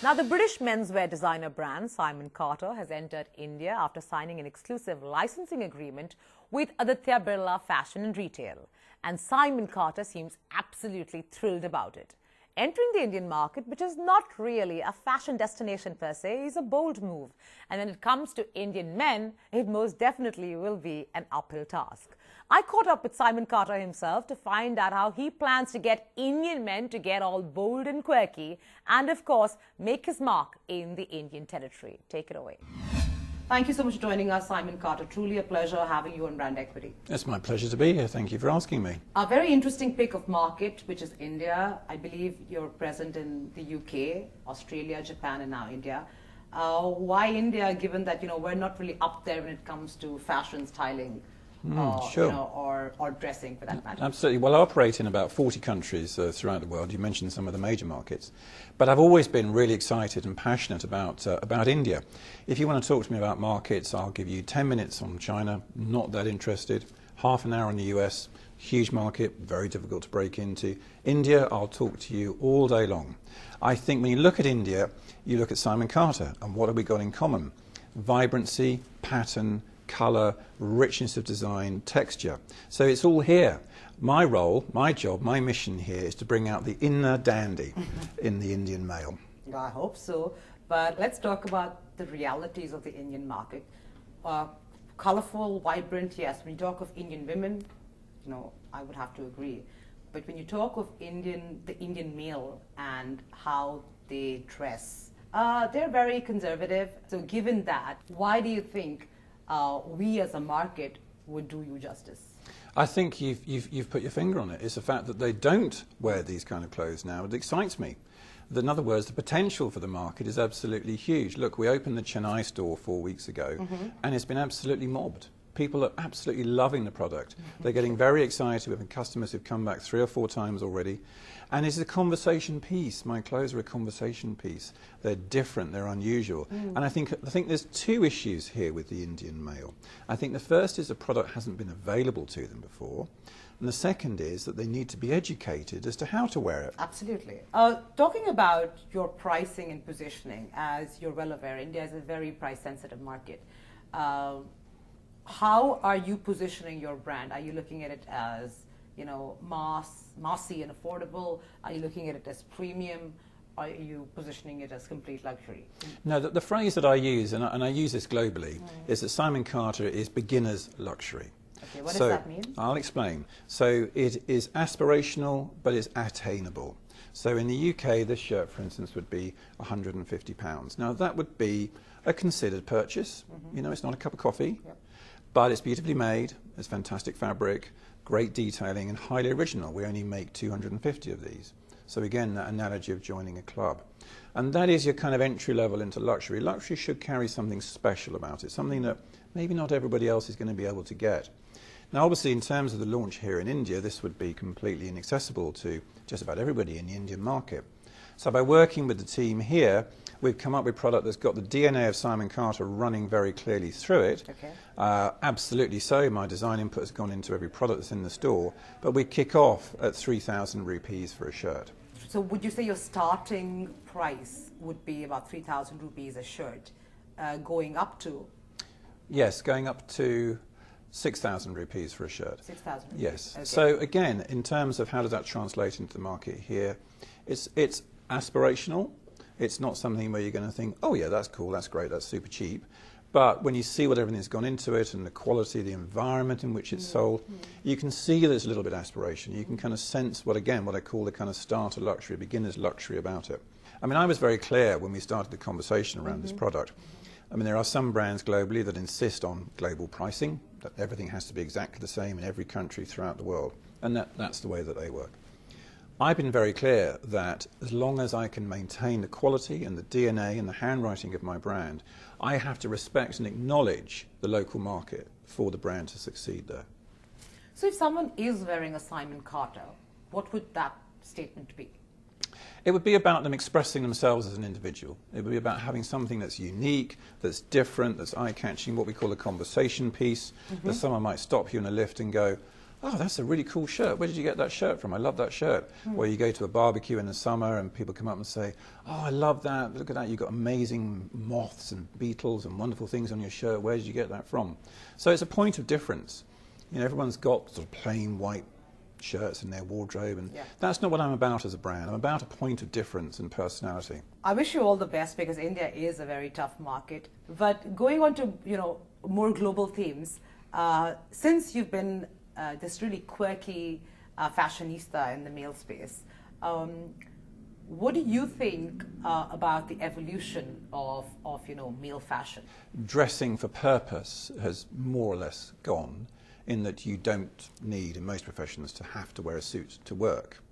Now, the British menswear designer brand Simon Carter has entered India after signing an exclusive licensing agreement with Aditya Birla Fashion and Retail. And Simon Carter seems absolutely thrilled about it. Entering the Indian market, which is not really a fashion destination per se, is a bold move. And when it comes to Indian men, it most definitely will be an uphill task. I caught up with Simon Carter himself to find out how he plans to get Indian men to get all bold and quirky and, of course, make his mark in the Indian territory. Take it away. Thank you so much for joining us, Simon Carter. Truly a pleasure having you on Brand Equity. It's my pleasure to be here. Thank you for asking me. A very interesting pick of market, which is India. I believe you're present in the UK, Australia, Japan, and now India. Why India, given that we're not really up there when it comes to fashion, styling, sure. or dressing for that matter? Absolutely. Well, I operate in about 40 countries throughout the world. You mentioned some of the major markets. But I've always been really excited and passionate about India. If you want to talk to me about markets, I'll give you 10 minutes on China, not that interested. Half an hour on the US, huge market, very difficult to break into. India, I'll talk to you all day long. I think when you look at India, you look at Simon Carter, and what have we got in common? Vibrancy, pattern, colour, richness of design, texture. So it's all here. My role, my job, my mission here is to bring out the inner dandy in the Indian male. I hope so. But let's talk about the realities of the Indian market. Colourful, vibrant, yes. When you talk of Indian women, I would have to agree. But when you talk of the Indian male and how they dress, they're very conservative. So given that, why do you think we as a market would do you justice? I think you've put your finger on it. It's the fact that they don't wear these kind of clothes now that excites me. In other words, the potential for the market is absolutely huge. Look, we opened the Chennai store 4 weeks ago, and it's been absolutely mobbed. People are absolutely loving the product. They're getting very excited. We've had customers who've come back 3 or 4 times already. And it's a conversation piece. My clothes are a conversation piece. They're different, they're unusual. And I think there's 2 issues here with the Indian male. I think the first is the product hasn't been available to them before. And the second is that they need to be educated as to how to wear it. Absolutely. Talking about your pricing and positioning, as you're well aware, India is a very price-sensitive market. How are you positioning your brand? Are you looking at it as, massy and affordable? Are you looking at it as premium? Are you positioning it as complete luxury? No, the phrase that I use, and I use this globally, is that Simon Carter is beginner's luxury. Okay, what does that mean? I'll explain. So it is aspirational, but it's attainable. So in the UK, this shirt, for instance, would be £150. Now, that would be a considered purchase. It's not a cup of coffee. Yep. But it's beautifully made, it's fantastic fabric, great detailing, and highly original. We only make 250 of these. So again, that analogy of joining a club. And that is your kind of entry level into luxury. Luxury should carry something special about it, something that maybe not everybody else is going to be able to get. Now, obviously, in terms of the launch here in India, this would be completely inaccessible to just about everybody in the Indian market. So by working with the team here, we've come up with a product that's got the DNA of Simon Carter running very clearly through it. Okay. Absolutely so. My design input has gone into every product that's in the store. But we kick off at 3,000 rupees for a shirt. So would you say your starting price would be about 3,000 rupees a shirt, going up to? Yes, going up to 6,000 rupees for a shirt. 6,000 rupees. Yes. Okay. So again, in terms of how does that translate into the market here, it's aspirational. It's not something where you're going to think, oh yeah, that's cool, that's great, that's super cheap. But when you see what everything's gone into it and the quality, the environment in which it's sold, you can see there's a little bit of aspiration. You can kind of sense what I call the kind of starter luxury, beginner's luxury about it. I mean, I was very clear when we started the conversation around this product. I mean, there are some brands globally that insist on global pricing, that everything has to be exactly the same in every country throughout the world. And that's the way that they work. I've been very clear that as long as I can maintain the quality and the DNA and the handwriting of my brand, I have to respect and acknowledge the local market for the brand to succeed there. So if someone is wearing a Simon Carter, what would that statement be? It would be about them expressing themselves as an individual. It would be about having something that's unique, that's different, that's eye-catching, what we call a conversation piece, that someone might stop you in a lift and go, oh, that's a really cool shirt. Where did you get that shirt from? I love that shirt. Or you go to a barbecue in the summer and people come up and say, oh, I love that. Look at that. You've got amazing moths and beetles and wonderful things on your shirt. Where did you get that from? So it's a point of difference. You know, everyone's got sort of plain white shirts in their wardrobe, and that's not what I'm about as a brand. I'm about a point of difference and personality. I wish you all the best, because India is a very tough market. But going on to, you know, more global themes, since you've been this really quirky fashionista in the male space, what do you think about the evolution of you know, male fashion? Dressing for purpose has more or less gone, in that you don't need, in most professions, to have to wear a suit to work.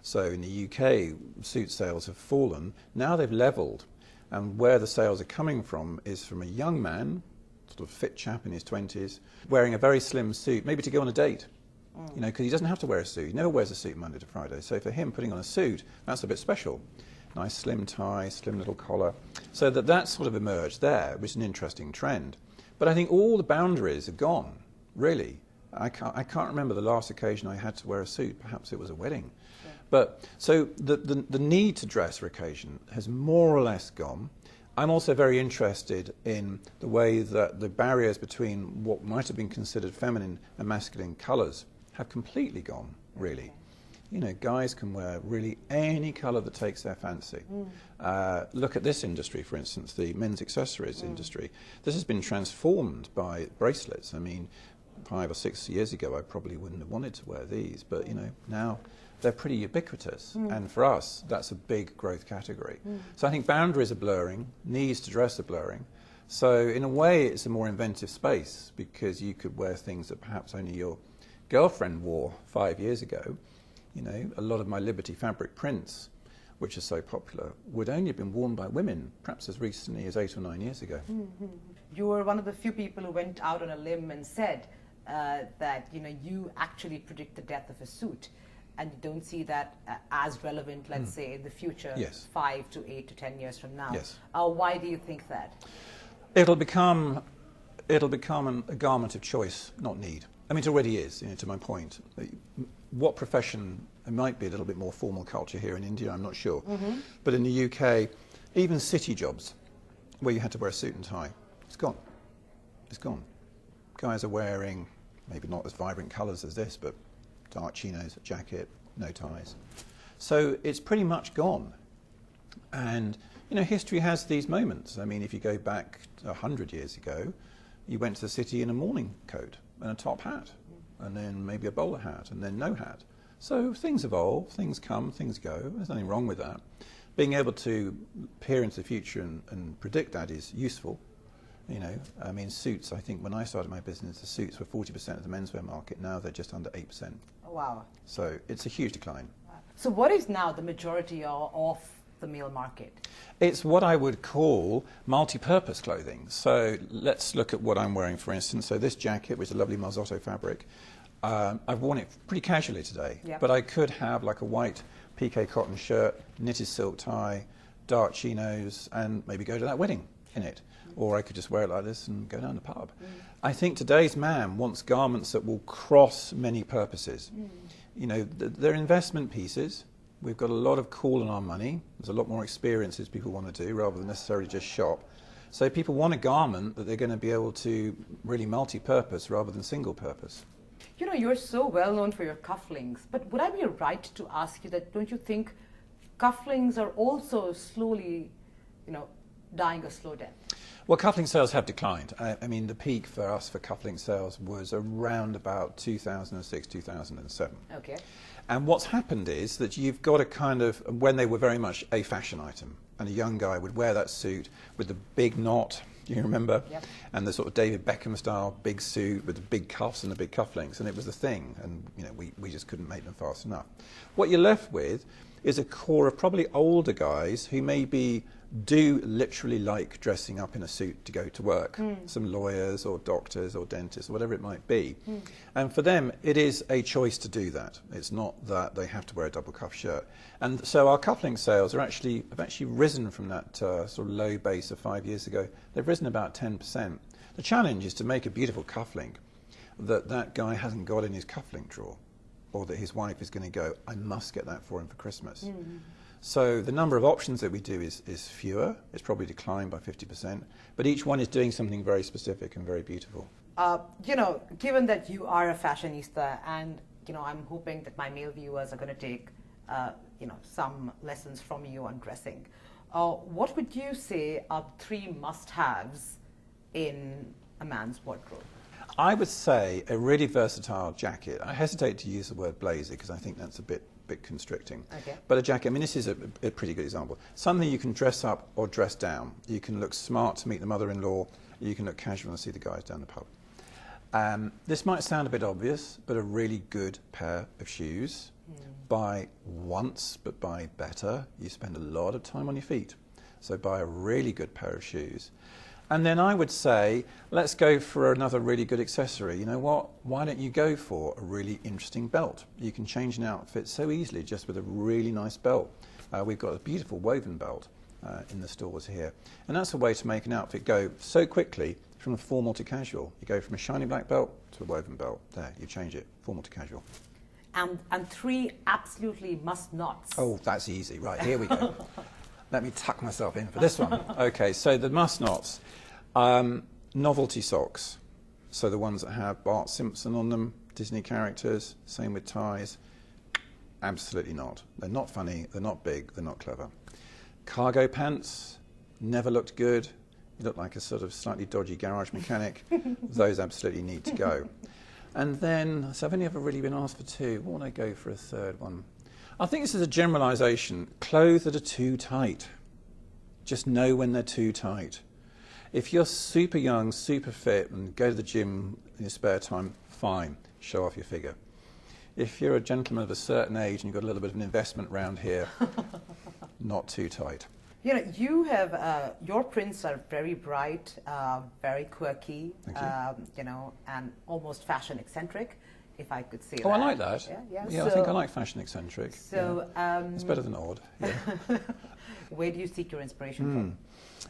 So in the UK, suit sales have fallen. Now they've levelled, and where the sales are coming from is from a young man, sort of fit chap in his 20s, wearing a very slim suit, maybe to go on a date. You know, because he doesn't have to wear a suit. He never wears a suit Monday to Friday. So for him, putting on a suit, that's a bit special. Nice slim tie, slim little collar. So that sort of emerged there, which is an interesting trend. But I think all the boundaries are gone. Really, I can't remember the last occasion I had to wear a suit. Perhaps it was a wedding. Yeah. But so the need to dress for occasion has more or less gone. I'm also very interested in the way that the barriers between what might have been considered feminine and masculine colours have completely gone, really. You know, guys can wear really any colour that takes their fancy. Look at this industry, for instance, the men's accessories industry. This has been transformed by bracelets. I mean, 5 or 6 years ago, I probably wouldn't have wanted to wear these, but you know, now they're pretty ubiquitous, and for us, that's a big growth category. So I think boundaries are blurring, needs to dress are blurring. So in a way, it's a more inventive space, because you could wear things that perhaps only your girlfriend wore 5 years ago. You know, a lot of my Liberty fabric prints, which are so popular, would only have been worn by women, perhaps as recently as 8 or 9 years ago. You were one of the few people who went out on a limb and said that, you know, you actually predict the death of a suit, and you don't see that as relevant, let's say, in the future, 5 to 8 to 10 years from now. Why do you think that? It'll become a garment of choice, not need. I mean, it already is, you know, to my point. What profession, it might be a little bit more formal culture here in India, I'm not sure. But in the UK, even city jobs, where you had to wear a suit and tie, it's gone. It's gone. Guys are wearing, maybe not as vibrant colours as this, but dark chinos, a jacket, no ties. So it's pretty much gone. And, you know, history has these moments. I mean, if you go back 100 years ago, you went to the city in a morning coat and a top hat, and then maybe a bowler hat, and then no hat. So things evolve, things come, things go. There's nothing wrong with that. Being able to peer into the future and predict that is useful. You know, I mean, suits, I think when I started my business, the suits were 40% of the menswear market. Now they're just under 8%. Oh, wow. So it's a huge decline. So what is now the majority of the male market? It's what I would call multi-purpose clothing. So let's look at what I'm wearing, for instance. So this jacket, which is a lovely Marzotto fabric, I've worn it pretty casually today, but I could have like a white piqué cotton shirt, knitted silk tie, dark chinos, and maybe go to that wedding in it. Or I could just wear it like this and go down the pub. I think today's man wants garments that will cross many purposes. You know, they're investment pieces. We've got a lot of cool in our money. There's a lot more experiences people want to do rather than necessarily just shop. So people want a garment that they're going to be able to really multi-purpose rather than single-purpose. You know, you're so well known for your cufflinks, but would I be right to ask you that, don't you think cufflinks are also slowly, you know, dying a slow death? Well, cufflink sales have declined. I mean, the peak for us for cufflink sales was around about 2006, 2007. Okay. And what's happened is that you've got a kind of, when they were very much a fashion item, and a young guy would wear that suit with the big knot, do you remember? Yep. And the sort of David Beckham style big suit with the big cuffs and the big cufflinks, and it was the thing, and you know, we just couldn't make them fast enough. What you're left with is a core of probably older guys who maybe do literally like dressing up in a suit to go to work. Some lawyers or doctors or dentists, whatever it might be. And for them, it is a choice to do that. It's not that they have to wear a double cuff shirt. And so our cufflink sales have actually risen from that sort of low base of 5 years ago. They've risen about 10%. The challenge is to make a beautiful cufflink that that guy hasn't got in his cufflink drawer, or that his wife is going to go, I must get that for him for Christmas. So the number of options that we do is fewer. It's probably declined by 50%, but each one is doing something very specific and very beautiful. You know, given that you are a fashionista, and you know, I'm hoping that my male viewers are going to take you know, some lessons from you on dressing. What would you say are 3 must-haves in a man's wardrobe? I would say a really versatile jacket. I hesitate to use the word blazer because I think that's a bit constricting. Okay. But a jacket, I mean, this is a pretty good example. Something you can dress up or dress down. You can look smart to meet the mother-in-law. You can look casual and see the guys down the pub. This might sound a bit obvious, but a really good pair of shoes. Buy once, but buy better. You spend a lot of time on your feet. So buy a really good pair of shoes. And then I would say, let's go for another really good accessory. You know what? Why don't you go for a really interesting belt? You can change an outfit so easily just with a really nice belt. We've got a beautiful woven belt in the stores here. And that's a way to make an outfit go so quickly from formal to casual. You go from a shiny black belt to a woven belt. There, you change it, formal to casual. And 3 absolutely must-nots. Oh, that's easy. Right, here we go. Let me tuck myself in for this one. Okay, so the must-nots. Novelty socks. So the ones that have Bart Simpson on them, Disney characters, same with ties. Absolutely not. They're not funny, they're not big, they're not clever. Cargo pants, never looked good. You look like a sort of slightly dodgy garage mechanic. Those absolutely need to go. And then, so I've only ever really been asked for 2. What would I go for a 3rd one? I think this is a generalisation. Clothes that are too tight. Just know when they're too tight. If you're super young, super fit, and go to the gym in your spare time, fine, show off your figure. If you're a gentleman of a certain age and you've got a little bit of an investment round here, not too tight. You know, you have, your prints are very bright, very quirky, you know, and almost fashion eccentric, if I could say that. Oh, I like that. Yeah, so, I think I like fashion eccentric. So, it's better than odd. Yeah. Where do you seek your inspiration from?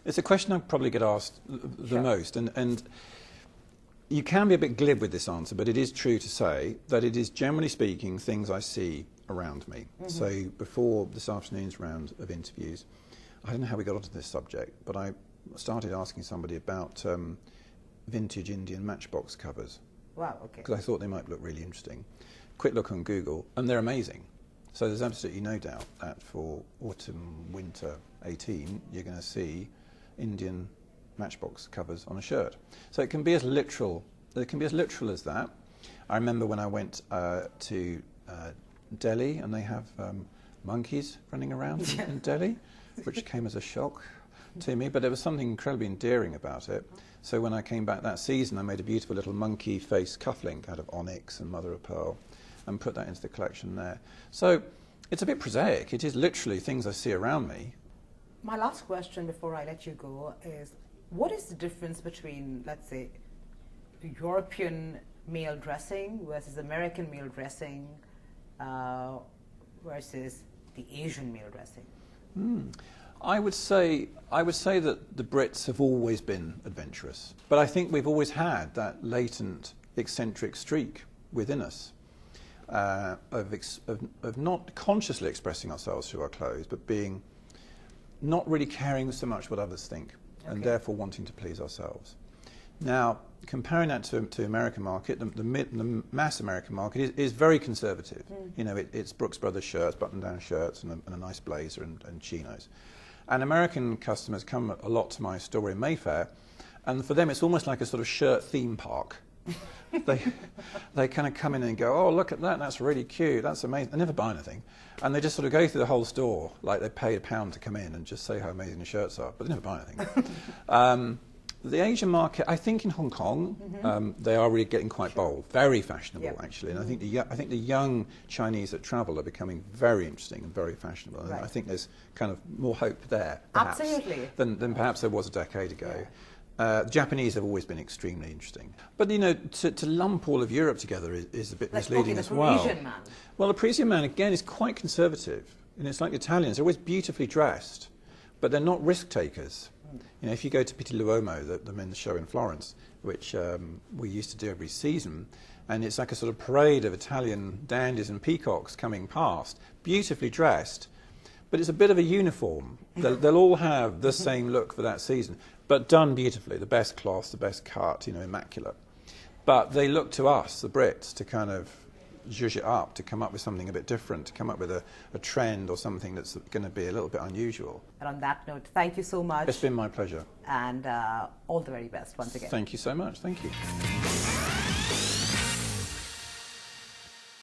It's a question I probably get asked the most, and you can be a bit glib with this answer, but it is true to say that it is, generally speaking, things I see around me. So before this afternoon's round of interviews, I don't know how we got onto this subject, but I started asking somebody about vintage Indian matchbox covers. Wow, okay. Because I thought they might look really interesting. Quick look on Google, and they're amazing. So there's absolutely no doubt that for autumn, winter 18, you're going to see Indian matchbox covers on a shirt. So it can be as literal as that. I remember when I went to Delhi, and they have monkeys running around in Delhi, which came as a shock to me, but there was something incredibly endearing about it. So when I came back that season, I made a beautiful little monkey face cufflink out of onyx and mother of pearl and put that into the collection there. So it's a bit prosaic. It is literally things I see around me. My last question before I let you go is, what is the difference between, let's say, European male dressing versus American male dressing versus the Asian male dressing? I would say that the Brits have always been adventurous, but I think we've always had that latent eccentric streak within us of not consciously expressing ourselves through our clothes, but being not really caring so much what others think, and therefore wanting to please ourselves. Now, comparing that to American market, the mass American market is very conservative. You know, it's Brooks Brothers shirts, button-down shirts, and a nice blazer and chinos. And American customers come a lot to my store in Mayfair, and for them it's almost like a sort of shirt theme park. They kind of come in and go, oh, look at that, that's really cute, that's amazing. They never buy anything. And they just sort of go through the whole store, like they paid £1 to come in and just say how amazing the shirts are, but they never buy anything. The Asian market, I think in Hong Kong, they are really getting quite bold, very fashionable actually. And I think the young Chinese that travel are becoming very interesting and very fashionable. Right. I think there's kind of more hope there, perhaps, than perhaps there was a decade ago. The Japanese have always been extremely interesting. But, you know, to lump all of Europe together is a bit misleading as well. Parisian man. Well, the Parisian man, again, is quite conservative. And it's like the Italians, they're always beautifully dressed, but they're not risk takers. You know, if you go to Pitti l'Uomo, the men's show in Florence, which we used to do every season, and it's like a sort of parade of Italian dandies and peacocks coming past, beautifully dressed, but it's a bit of a uniform. They'll all have the same look for that season, but done beautifully, the best cloth, the best cut, you know, immaculate. But they look to us, the Brits, to kind of zhuzh it up, to come up with something a bit different, to come up with a trend or something that's going to be a little bit unusual. And on that note, thank you so much. It's been my pleasure. And all the very best once again. Thank you so much. Thank you.